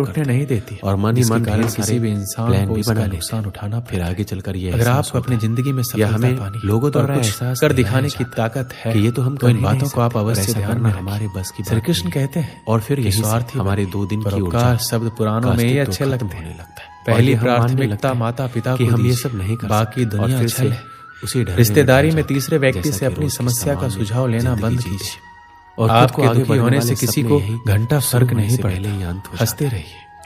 ऊपर उठने नहीं देती और मन ही जिसके मन कारण ढेर किसी सारे भी इंसान प्लान को भी इसका बना लेते नुकसान उठाना फिर आगे चलकर ये अगर एहसास आपको अपनी होता है जिंदगी में या सफलता हमें पानी लोगों द्वारा और कुछ एहसास कर दिलाया दिखाने की जाता है ताकत है कि ये तो हम तो कर इन ही नहीं बातों को आप सकते और अवश्य ऐसा ध्यान करना में रखें। हमारे बस की बात श्री कृष्ण नहीं। कहते हैं और फिर कि यही से स्वार्थी हमारे 2 दिन की परोपकार ऊर्जा शब्द पुराणों में ही अच्छे लगते होने हैं। लगता है पहली और ये हम मानने प्राथमिकता लगते हैं माता पिता कि को हम ये दीजिए, सब नहीं कर बाकी सकते दुनिया और फिर छल से है। उसी ढर्रे में रिश्तेदारी ढल में जाते तीसरे हैं, व्यक्ति जैसा से कि अपनी रोज के समस्या का सामान्य सुझाव लेना जिंदगी बंद जीते कीजिए और खुद आपके को आगे दुखी बढ़ने होने वाले से किसी सपने को यही घंटा शुरू फर्क होने नहीं से पहले ही पड़ता। अंत हो हंसते जाता है। रहिए।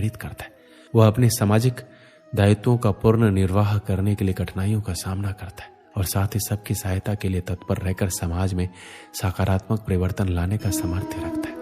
प्रेरित करता है। वह अपने सामाजिक दायित्वों का पूर्ण निर्वाह करने के लिए कठिनाइयों का सामना करता है और साथ ही सबकी सहायता के लिए तत्पर रहकर समाज में सकारात्मक परिवर्तन लाने का सामर्थ्य रखता है।